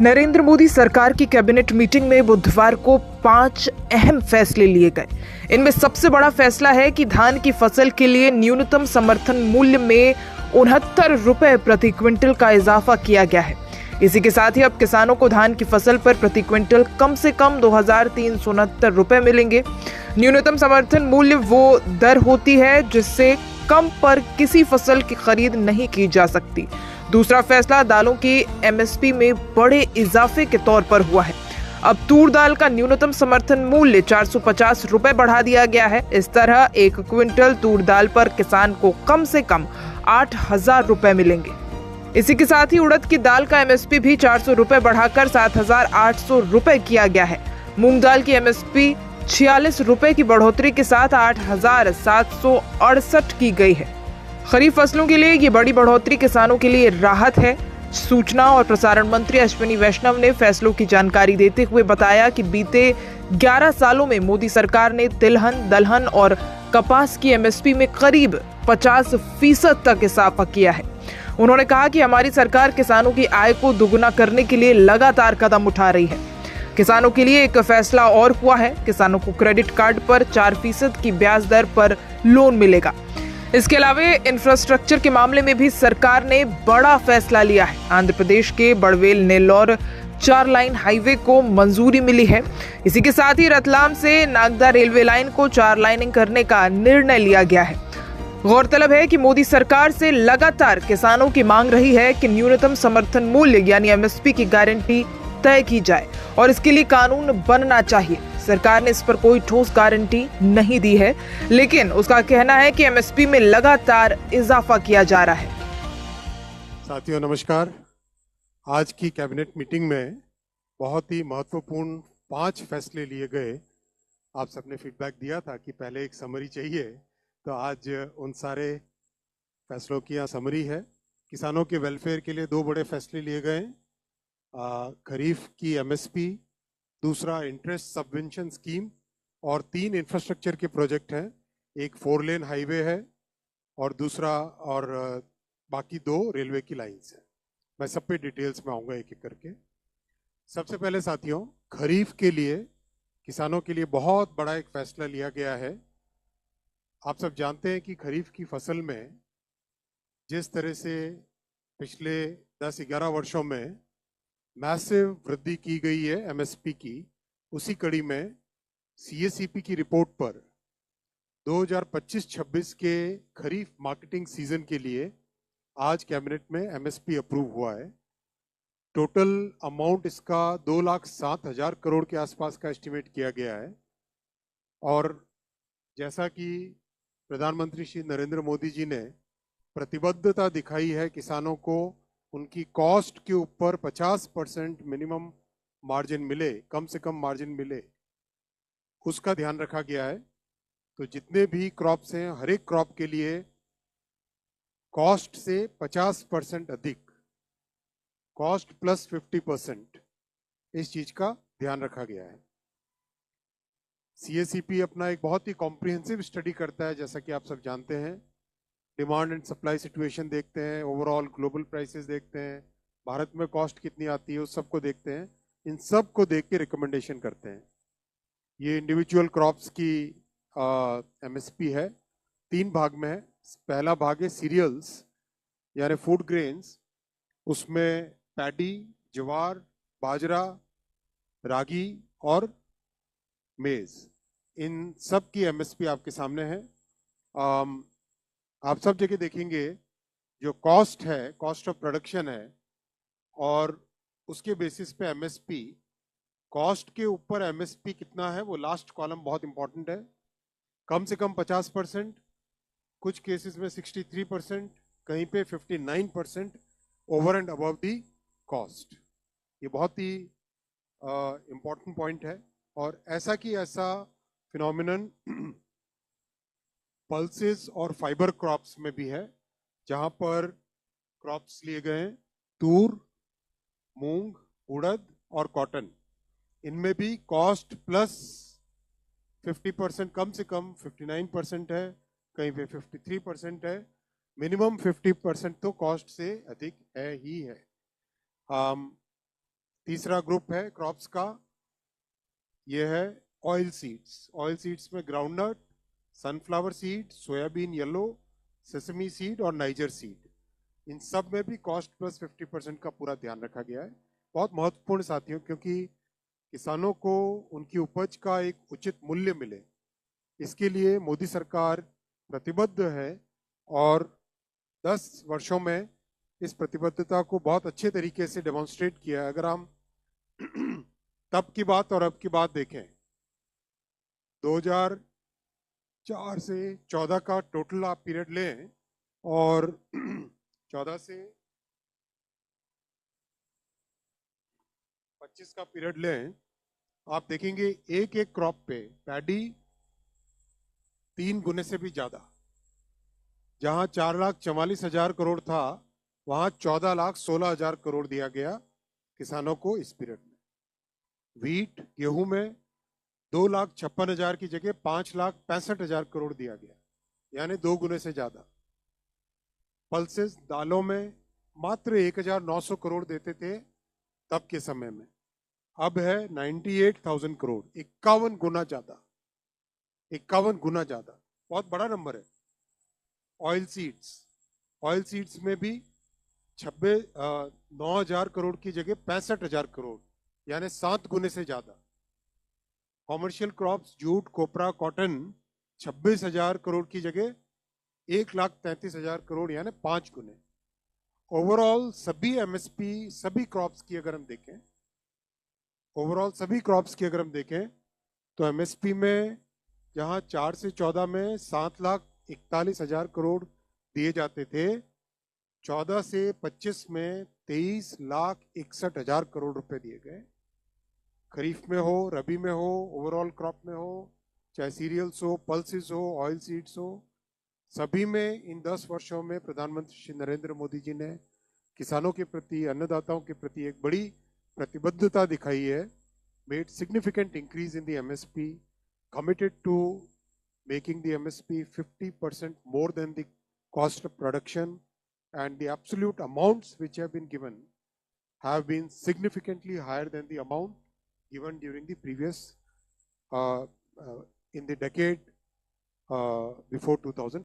नरेंद्र मोदी सरकार की cabinet meeting में बुधवार को 5 अहम फैसले लिए गए। इनमें सबसे बड़ा फैसला है कि धान की फसल के लिए न्यूनतम समर्थन मूल्य में 69 रुपए प्रति क्विंटल का इजाफा किया गया है। इसी के साथ ही अब किसानों को धान की फसल पर प्रति क्विंटल कम से कम 2,369 रुपए मिलेंगे। न्यूनतम समर्थन मूल्य वो दर होती है जिससे कम पर किसी फसल की खरीद नहीं की जा सकती। दूसरा फैसला दालों की एमएसपी में बड़े इजाफे के तौर पर हुआ है। अब तूर दाल का न्यूनतम समर्थन मूल्य 450 रुपए बढ़ा दिया गया है। इस तरह 1 क्विंटल तूर दाल पर किसान को कम से कम 8,000 रुपए मिलेंगे। इसी के साथ ही उड़द की दाल का एमएसपी भी 400 रुपए बढ़ाकर 7,800 रुपए किया गया है। मूंग दाल की एमएसपी 46 रुपए की बढ़ोतरी के साथ 8,768 की गई है। खरीफ फसलों के लिए ये बड़ी बढ़ोतरी किसानों के लिए राहत है। सूचना और प्रसारण मंत्री अश्विनी वैष्णव ने फैसलों की जानकारी देते हुए बताया कि बीते 11 सालों में मोदी सरकार ने तिलहन, दलहन और कपास की एमएसपी में करीब 50% तक इजाफा किया है। उन्होंने कहा कि हमारी सरकार किसानों की आय को दुगुना करने के लिए लगातार कदम उठा रही है। किसानों के लिए एक फैसला और हुआ है। किसानों को क्रेडिट कार्ड पर 4% की ब्याज दर पर लोन मिलेगा। इसके अलावा इंफ्रास्ट्रक्चर के मामले में भी सरकार ने बड़ा फैसला लिया है। आंध्र प्रदेश के बड़वेल नेल्लौर 4 लाइन हाईवे को मंजूरी मिली है। इसी के साथ ही रतलाम से नागदा रेलवे लाइन को 4 लाइनिंग करने का निर्णय लिया गया है। गौरतलब है कि मोदी सरकार से लगातार किसानों की मांग रही है कि न्यूनतम समर्थन मूल्य यानी एमएसपी की गारंटी तय की जाए और इसके लिए कानून बनना चाहिए। सरकार ने इस पर कोई ठोस गारंटी नहीं दी है, लेकिन उसका कहना है कि एमएसपी में लगातार इजाफा किया जा रहा है। साथियों नमस्कार। आज की कैबिनेट मीटिंग में बहुत ही महत्वपूर्ण 5 फैसले लिए गए। आप सबने फीडबैक दिया था कि पहले एक समरी चाहिए, तो आज उन सारे फैसलों की यहाँ समरी है। किसानों के वेलफेयर के लिए 2 बड़े फैसले लिए गए। खरीफ की एमएसपी, दूसरा इंटरेस्ट सबवेंशन स्कीम और 3 इंफ्रास्ट्रक्चर के प्रोजेक्ट हैं। एक 4 लेन हाईवे है और दूसरा और बाकी 2 रेलवे की लाइंस हैं। मैं सब पे डिटेल्स में आऊँगा एक एक करके। सबसे पहले साथियों, खरीफ के लिए किसानों के लिए बहुत बड़ा एक फैसला लिया गया है। आप सब जानते हैं कि खरीफ की फसल में जिस तरह से पिछले 10-11 वर्षों में मैसिव वृद्धि की गई है एमएसपी की, उसी कड़ी में सीएसीपी की रिपोर्ट पर 2025-26 के खरीफ मार्केटिंग सीजन के लिए आज कैबिनेट में एमएसपी अप्रूव हुआ है। टोटल अमाउंट इसका 2,07,000 करोड़ के आसपास का एस्टिमेट किया गया है। और जैसा कि प्रधानमंत्री श्री नरेंद्र मोदी जी ने प्रतिबद्धता दिखाई है किसानों को उनकी कॉस्ट के ऊपर 50% मिनिमम मार्जिन मिले, कम से कम मार्जिन मिले, उसका ध्यान रखा गया है। तो जितने भी क्रॉप्स हैं, हर एक क्रॉप के लिए कॉस्ट से 50% अधिक, कॉस्ट प्लस 50%, इस चीज का ध्यान रखा गया है। सीएसीपी अपना एक बहुत ही कॉम्प्रिहेंसिव स्टडी करता है, जैसा कि आप सब जानते हैं। डिमांड एंड सप्लाई सिचुएशन देखते हैं, ओवरऑल ग्लोबल प्राइसेस देखते हैं, भारत में कॉस्ट कितनी आती है उस सबको देखते हैं। इन सब को देख के रिकमेंडेशन करते हैं। ये इंडिविजुअल क्रॉप्स की एमएसपी है, 3 भाग में है। पहला भाग है सीरियल्स यानी फूड ग्रेन्स, उसमें पैडी, ज्वार, बाजरा, रागी और मेज, इन सब की एमएसपी आपके सामने है। आप सब जगह देखेंगे जो कॉस्ट है, कॉस्ट ऑफ प्रोडक्शन है, और उसके बेसिस पे एमएसपी, कॉस्ट के ऊपर एमएसपी कितना है वो लास्ट कॉलम बहुत इंपॉर्टेंट है। कम से कम 50%, कुछ केसेस में 63%, कहीं पे 59% over and above the cost. ये बहुत ही इंपॉर्टेंट पॉइंट है। और ऐसा कि ऐसा फिनोमिनन पल्सेस और फाइबर क्रॉप्स में भी है, जहां पर क्रॉप्स लिए गए हैं तूर, मूंग, उड़द और कॉटन। इनमें भी कॉस्ट प्लस 50%, कम से कम 59% है, कहीं पे 53% है, मिनिमम 50% तो कॉस्ट से अधिक है ही है। तीसरा ग्रुप है क्रॉप्स का, ये है ऑयल सीड्स। ऑयल सीड्स में groundnut, sunflower seed, soybean yellow, sesame seed और नाइजर सीड। इन सब में भी कॉस्ट प्लस 50% का पूरा ध्यान रखा गया है। बहुत महत्वपूर्ण साथियों, क्योंकि किसानों को उनकी उपज का एक उचित मूल्य मिले, इसके लिए मोदी सरकार प्रतिबद्ध है और 10 वर्षों में इस प्रतिबद्धता को बहुत अच्छे तरीके से डेमोन्स्ट्रेट किया है। अगर हम तब की बात और अब की बात देखें, 2004 से 14 का टोटल आप पीरियड लें और 14 से 25 का पीरियड लें, आप देखेंगे एक एक क्रॉप पे पैडी 3 गुने से भी ज्यादा। जहां 4,44,000 करोड़ था, वहां 14,16,000 करोड़ दिया गया किसानों को इस पीरियड में। व्हीट, गेहूं में 2,56,000 की जगह 5,65,000 करोड़ दिया गया, यानी 2 गुने से ज्यादा। पल्सेस, दालों में मात्र 1,900 करोड़ देते थे तब के समय में, अब है 98,000 करोड़, 51 गुना ज्यादा। 51 गुना ज्यादा, बहुत बड़ा नंबर है। ऑयल सीड्स में भी 9,000 करोड़ की जगह 65,000 करोड़, यानी 7 गुने से ज्यादा। कॉमर्शियल क्रॉप्स, जूट, कोपरा, कॉटन 26,000 करोड़ की जगह 1,33,000 करोड़, यानी 5 गुने। ओवरऑल सभी एमएसपी, सभी क्रॉप्स की अगर हम देखें, तो एमएसपी में जहां 4 से 14 में 7,41,000 करोड़ दिए जाते थे, 14 से 25 में 23,61,000 करोड़ रुपए दिए गए। खरीफ में हो, रबी में हो, ओवरऑल क्रॉप में हो, चाहे सीरियल्स हो, पल्सेस हो, ऑयल सीड्स हो, सभी में इन 10 वर्षों में प्रधानमंत्री श्री नरेंद्र मोदी जी ने किसानों के प्रति, अन्नदाताओं के प्रति एक बड़ी प्रतिबद्धता दिखाई है। Made significant increase in the MSP, committed to making the MSP 50% more than the cost of production, and the absolute amounts which have been given have been significantly higher than the amount given during the previous in the decade before 2000.